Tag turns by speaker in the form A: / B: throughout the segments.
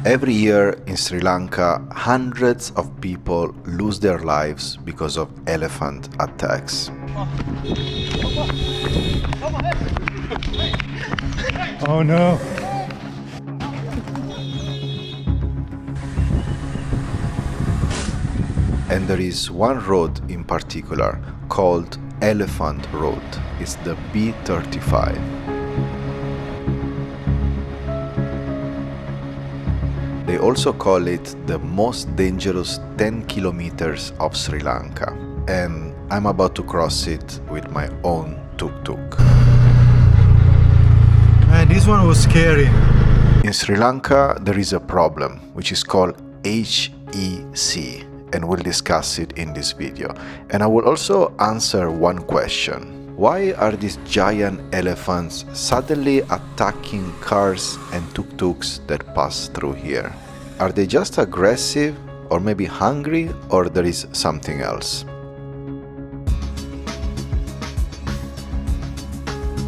A: Every year in Sri Lanka, hundreds of people lose their lives because of elephant attacks.
B: Oh no!
A: And there is one road in particular called Elephant Road. It's the B35. They also call it the most dangerous 10 kilometers of Sri Lanka. And I'm about to cross it with my own tuk-tuk.
B: Man, this one was scary.
A: In Sri Lanka, there is a problem which is called HEC. And we'll discuss it in this video. And I will also answer one question. Why are these giant elephants suddenly attacking cars and tuk-tuks that pass through here? Are they just aggressive, or maybe hungry, or there is something else?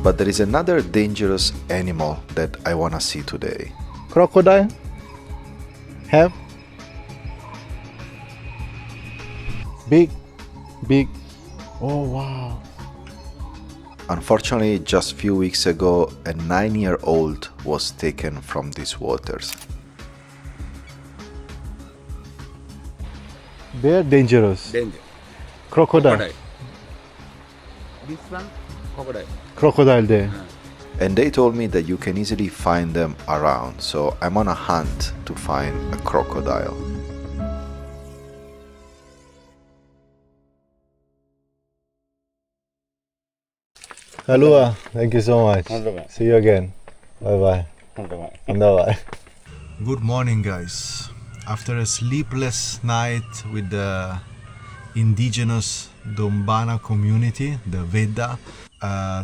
A: But there is another dangerous animal that I want to see today.
B: Crocodile? Have? Big. Oh wow.
A: Unfortunately, just a few weeks ago, a 9-year-old was taken from these waters.
B: They are dangerous.
C: Danger.
B: Crocodile.
C: This one, crocodile.
B: Crocodile there.
A: And they told me that you can easily find them around, so I'm on a hunt to find a crocodile.
B: Halua, thank you so much. See you again. Bye bye. Good morning, guys. After a sleepless night with the indigenous Dombana community, the VEDDA,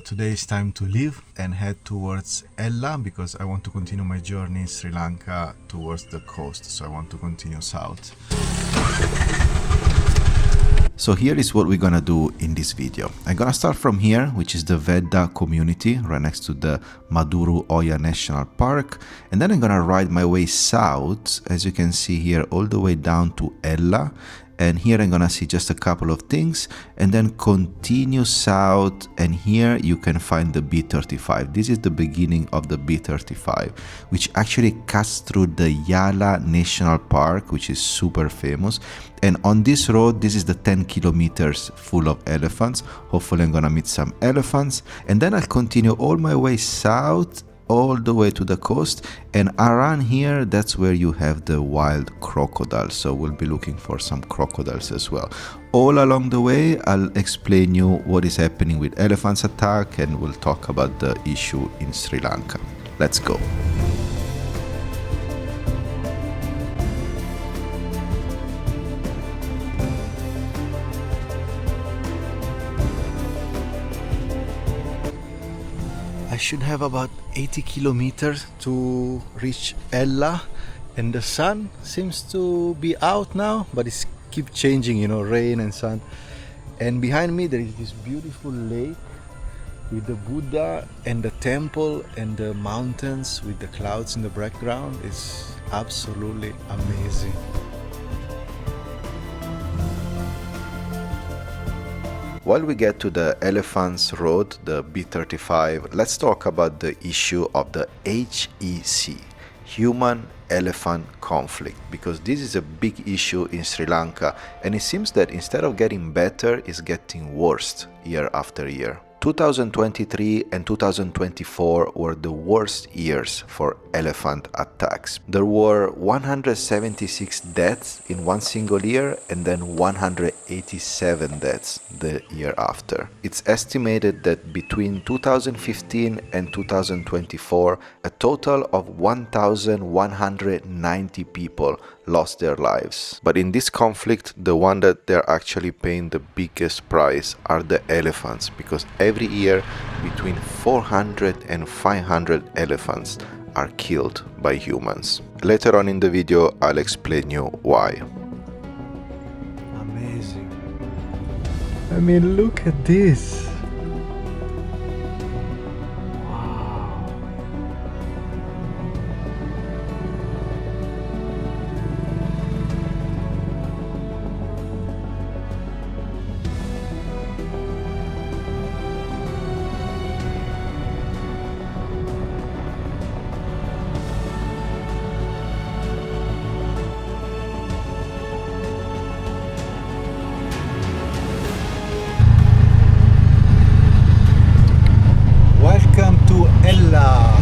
B: today is time to leave and head towards Ella because I want to continue my journey in Sri Lanka towards the coast. So I want to continue south.
A: So here is what we're gonna do in this video. I'm gonna start from here, which is the VEDDA community right next to the Buduruwagala National Park, and then I'm gonna ride my way south, as you can see here, all the way down to Ella. And here I'm gonna see just a couple of things and then continue south, and here you can find the B35. This is the beginning of the B35, which actually cuts through the Yala National Park, which is super famous. And on this road, this is the 10 kilometers full of elephants. Hopefully I'm gonna meet some elephants, and then I'll continue all my way south all the way to the coast, and around here that's where you have the wild crocodiles, so we'll be looking for some crocodiles as well. All along the way I'll explain you what is happening with elephants attack, and we'll talk about the issue in Sri Lanka. Let's go.
B: I should have about 80 kilometers to reach Ella, and the sun seems to be out now, but it's keep changing, you know, rain and sun. And behind me there is this beautiful lake with the Buddha and the temple and the mountains with the clouds in the background. It's absolutely amazing.
A: While we get to the Elephants Road, the B35, let's talk about the issue of the HEC, human-elephant conflict, because this is a big issue in Sri Lanka, and it seems that instead of getting better, it's getting worse year after year. 2023 and 2024 were the worst years for elephant attacks. There were 176 deaths in one single year and then 187 deaths the year after. It's estimated that between 2015 and 2024, a total of 1,190 people lost their lives. But in this conflict, the one that they're actually paying the biggest price are the elephants, because every year between 400 and 500 elephants are killed by humans. Later on in the video, I'll explain you why.
B: Amazing. I mean, look at this. Wow. Ella.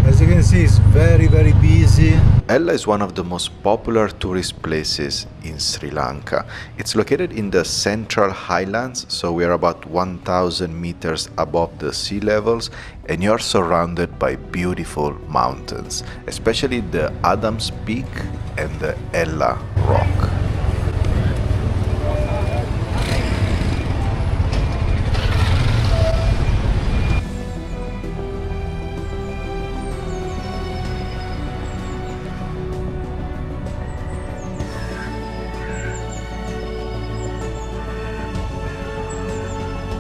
B: As you can see, it's very busy.
A: Ella is one of the most popular tourist places in Sri Lanka. It's located in the central highlands, so we are about 1,000 meters above the sea levels, and you're surrounded by beautiful mountains, especially the Adams Peak and the Ella Rock.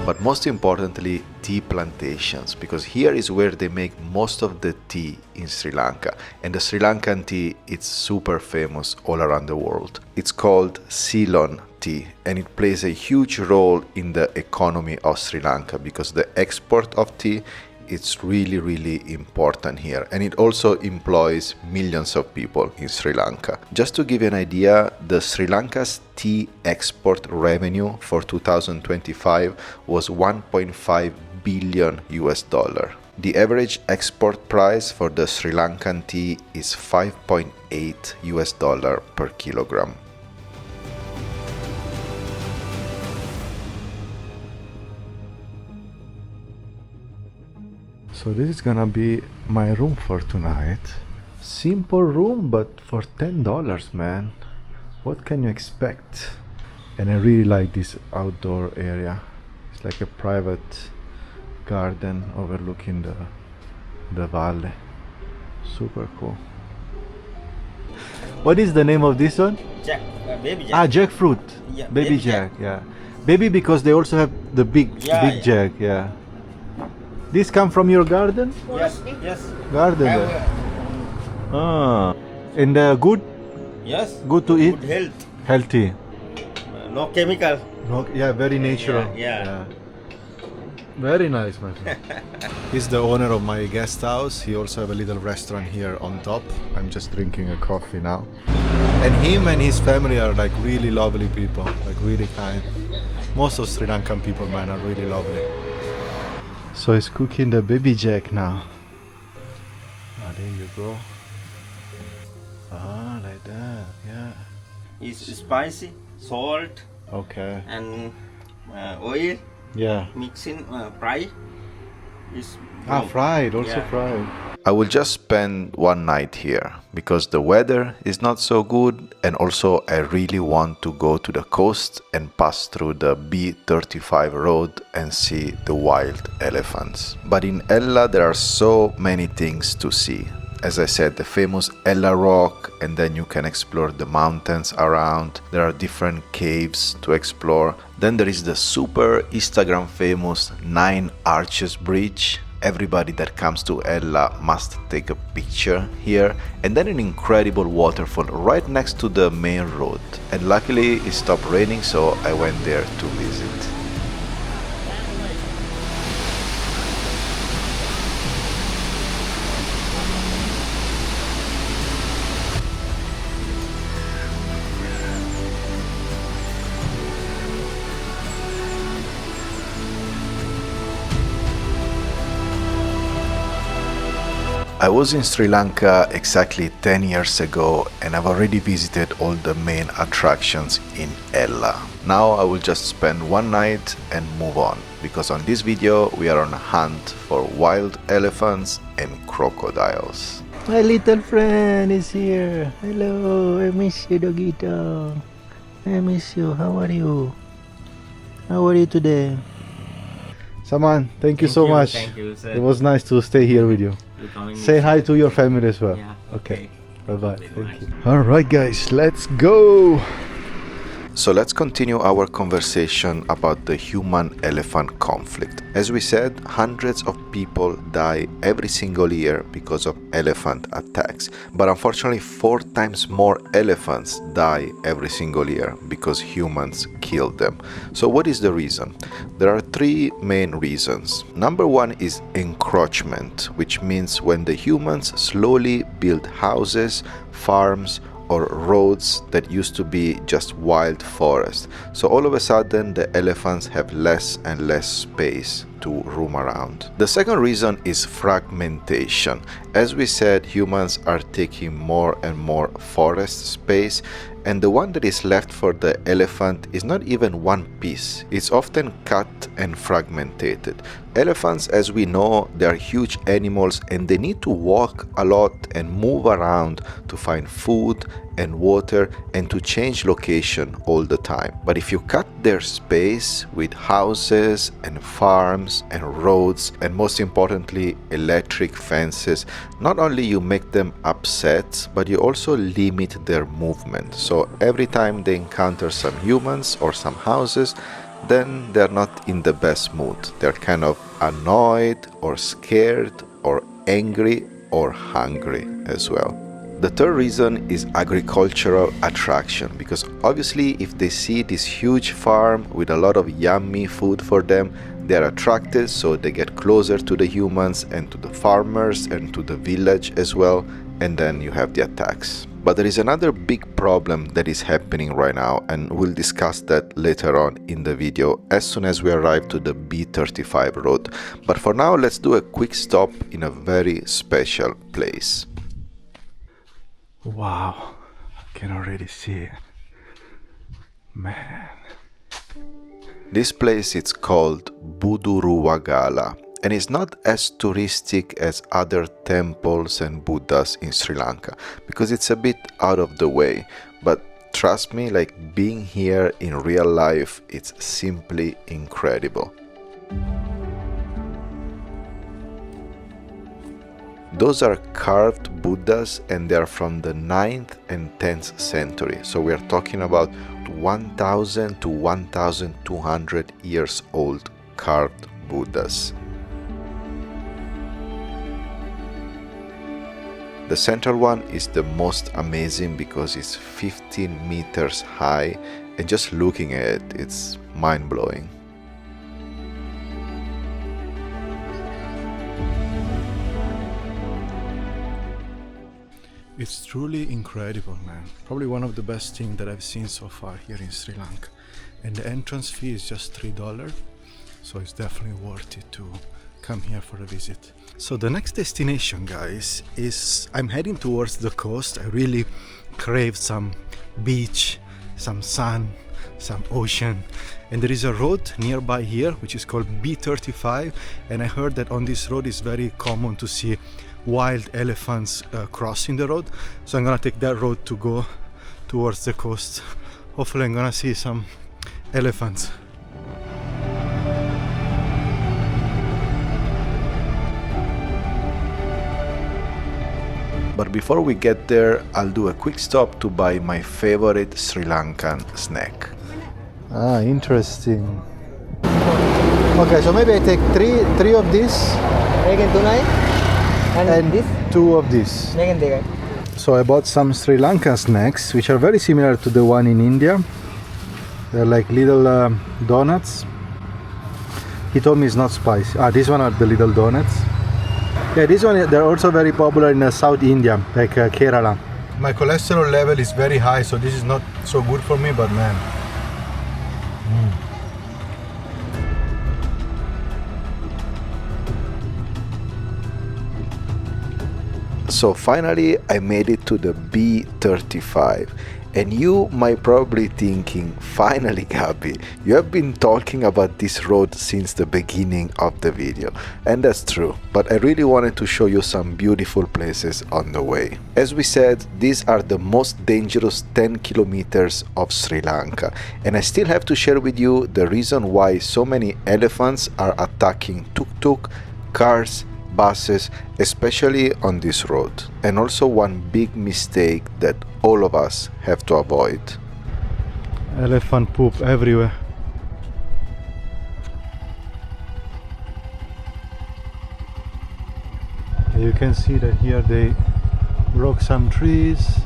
A: But most importantly, tea plantations, because here is where they make most of the tea in Sri Lanka. And the Sri Lankan tea, it's super famous all around the world. It's called Ceylon tea, and it plays a huge role in the economy of Sri Lanka because the export of tea, it's really important here, and it also employs millions of people in Sri Lanka. Just to give you an idea, the Sri Lanka's tea export revenue for 2025 was 1.5 billion US dollar. The average export price for the Sri Lankan tea is 5.8 US dollar per kilogram.
B: So this is gonna be my room for tonight. Simple room, but for $10, man. What can you expect? And I really like this outdoor area. It's like a private garden overlooking the valley. Super cool. What is the name of this one?
C: Jack, baby jack.
B: Ah, jackfruit.
C: Yeah,
B: baby jack. Yeah. Baby, because they also have the big
C: Yeah.
B: jack. Yeah. This come from your garden?
C: Yes.
B: Garden. Ah, and good?
C: Yes.
B: Good to eat?
C: Good health.
B: Healthy.
C: No chemical.
B: No, yeah, very natural.
C: Yeah.
B: Very nice, my friend. He's the owner of my guest house. He also have a little restaurant here on top. I'm just drinking a coffee now. And him and his family are like really lovely people, like really kind. Most of Sri Lankan people, man, are really lovely. So he's cooking the baby jack now. Ah, there you go. Ah, like that, yeah.
C: It's spicy, salt,
B: Okay.
C: and oil
B: Yeah.
C: mixing fry. It's
B: Ah, fried, also
C: Yeah.
B: fried.
A: I will just spend one night here because the weather is not so good, and also I really want to go to the coast and pass through the B35 Road and see the wild elephants. But in Ella there are so many things to see. As I said, the famous Ella Rock, and then you can explore the mountains around. There are different caves to explore. Then there is the super Instagram famous 9 Arches Bridge. Everybody that comes to Ella must take a picture here. And then an incredible waterfall right next to the main road. And luckily it stopped raining, so I went there to visit. I was in Sri Lanka exactly 10 years ago, and I've already visited all the main attractions in Ella. Now I will just spend one night and move on, because on this video we are on a hunt for wild elephants and crocodiles.
B: My little friend is here. Hello, I miss you, Dogito. I miss you. How are you? How are you today? Saman, thank you so much.
C: Thank you, sir.
B: It was nice to stay here with you.
C: You're coming
B: Say hi to your family as well.
C: Yeah.
B: Okay. Bye bye.
C: Very
B: Thank
C: nice.
B: you. Alright, guys, let's go.
A: So let's continue our conversation about the human-elephant conflict. As we said, hundreds of people die every single year because of elephant attacks. But unfortunately, 4 times more elephants die every single year because humans kill them. So what is the reason? There are 3 main reasons. Number 1 is encroachment, which means when the humans slowly build houses, farms, or roads that used to be just wild forest. So all of a sudden the elephants have less and less space to roam around. The second reason is fragmentation. As we said, humans are taking more and more forest space, and the one that is left for the elephant is not even one piece. It's often cut and fragmented. Elephants, as we know, they are huge animals and they need to walk a lot and move around to find food and water and to change location all the time. But if you cut their space with houses and farms and roads and most importantly electric fences, not only you make them upset, but you also limit their movement. So every time they encounter some humans or some houses, then they're not in the best mood. They're kind of annoyed or scared or angry or hungry as well. The third reason is agricultural attraction, because obviously if they see this huge farm with a lot of yummy food for them, they're attracted, so they get closer to the humans and to the farmers and to the village as well, and then you have the attacks. But there is another big problem that is happening right now, and we'll discuss that later on in the video as soon as we arrive to the B35 road. But for now, let's do a quick stop in a very special place.
B: Wow, I can already see it. Man.
A: This place is called Buduruwagala, and it's not as touristic as other temples and Buddhas in Sri Lanka because it's a bit out of the way. But trust me, like being here in real life, it's simply incredible. Those are carved Buddhas and they are from the 9th and 10th century. So we are talking about 1000 to 1200 years old carved Buddhas. The central one is the most amazing because it's 15 meters high, and just looking at it, it's mind-blowing.
B: It's truly incredible, man. Probably one of the best things that I've seen so far here in Sri Lanka. And the entrance fee is just $3, so it's definitely worth it to come here for a visit. So the next destination, guys, is I'm heading towards the coast. I really crave some beach, some sun, some ocean, and there is a road nearby here which is called B35, and I heard that on this road it's very common to see wild elephants crossing the road, so I'm gonna take that road to go towards the coast. Hopefully I'm gonna see some elephants.
A: But before we get there, I'll do a quick stop to buy my favorite Sri Lankan snack.
B: Ah, interesting. Okay, so maybe I take three of these and
D: this?
B: 2 of these. So I bought some Sri Lankan snacks, which are very similar to the one in India. They're like little donuts. He told me it's not spicy. Ah, these one are the little donuts. Yeah, this one, they're also very popular in South India, like Kerala. My cholesterol level is very high, so this is not so good for me, but man.
A: So finally I made it to the B35, and you might probably thinking, finally Gabi, you have been talking about this road since the beginning of the video, and that's true, but I really wanted to show you some beautiful places on the way. As we said, these are the most dangerous 10 kilometers of Sri Lanka, and I still have to share with you the reason why so many elephants are attacking tuk-tuk, cars, buses, especially on this road, and also one big mistake that all of us have to avoid.
B: Elephant poop everywhere. You can see that here they broke some trees.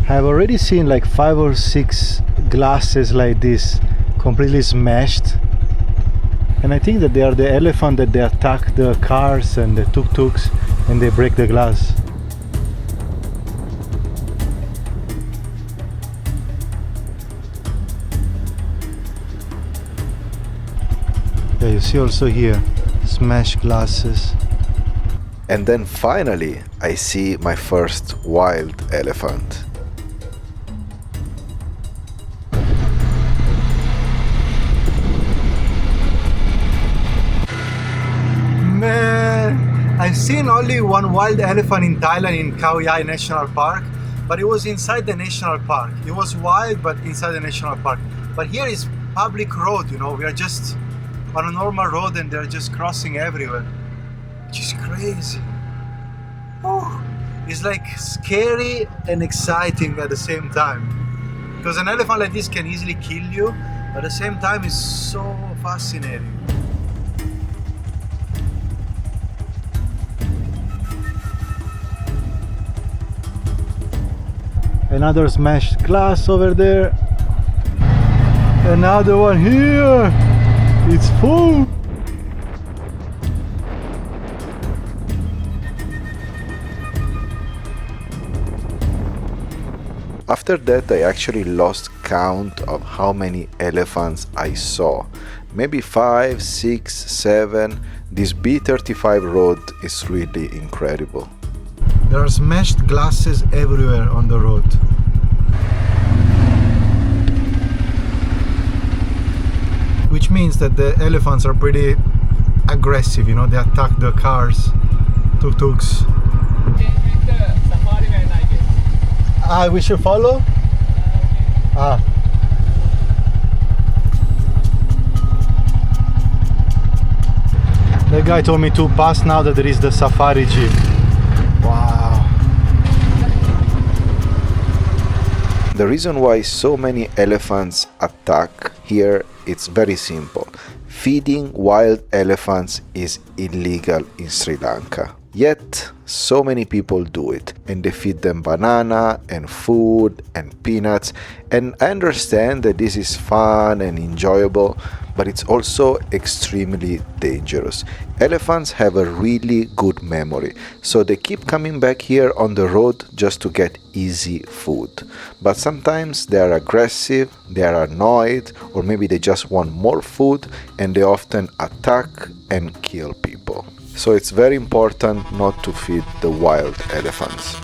B: I've already seen like 5 or 6 glasses like this completely smashed. And I think that they are the elephant that they attack the cars and the tuk-tuks and they break the glass. Yeah, you see also here, smashed glasses.
A: And then finally, I see my first wild elephant.
B: Man, I've seen only one wild elephant in Thailand in Khao Yai National Park, but it was inside the national park. It was wild, but inside the national park. But here is public road, you know, we are just on a normal road and they're just crossing everywhere, which is crazy. Oh, it's like scary and exciting at the same time. Because an elephant like this can easily kill you, but at the same time it's so fascinating. Another smashed glass over there. Another one here. It's full.
A: After that, I actually lost count of how many elephants I saw. Maybe 5, 6, 7. This B35 road is really incredible.
B: There are smashed glasses everywhere on the road. Which means that the elephants are pretty aggressive, you know, they attack the cars, tuk-tuks. Ah, we should follow? Ah. The guy told me to pass now that there is the safari jeep. Wow.
A: The reason why so many elephants attack here, it's very simple. Feeding wild elephants is illegal in Sri Lanka. Yet, so many people do it, and they feed them banana and food and peanuts. And I understand that this is fun and enjoyable, but it's also extremely dangerous. Elephants have a really good memory, so they keep coming back here on the road just to get easy food. But sometimes they are aggressive, they are annoyed, or maybe they just want more food, and they often attack and kill people. So it's very important not to feed the wild elephants.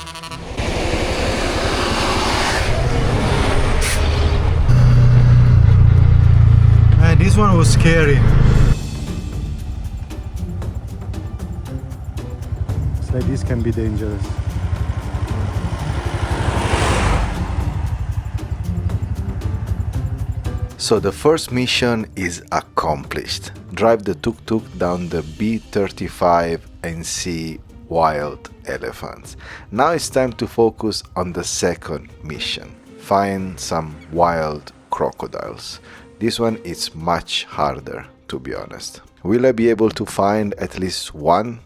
B: Man, this one was scary. It's like this can be dangerous.
A: So the first mission is accomplished. Drive the tuk-tuk down the B35 and see wild elephants. Now it's time to focus on the second mission. Find some wild crocodiles. This one is much harder, to be honest. Will I be able to find at least one?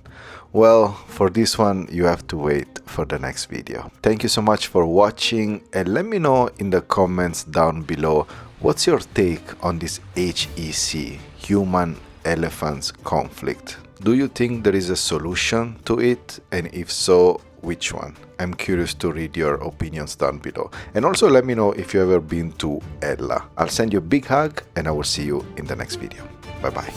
A: Well, for this one you have to wait for the next video. Thank you so much for watching, and let me know in the comments down below what's your take on this HEC, human-elephants conflict. Do you think there is a solution to it? And if so, which one? I'm curious to read your opinions down below. And also let me know if you've ever been to Ella. I'll send you a big hug and I will see you in the next video. Bye bye.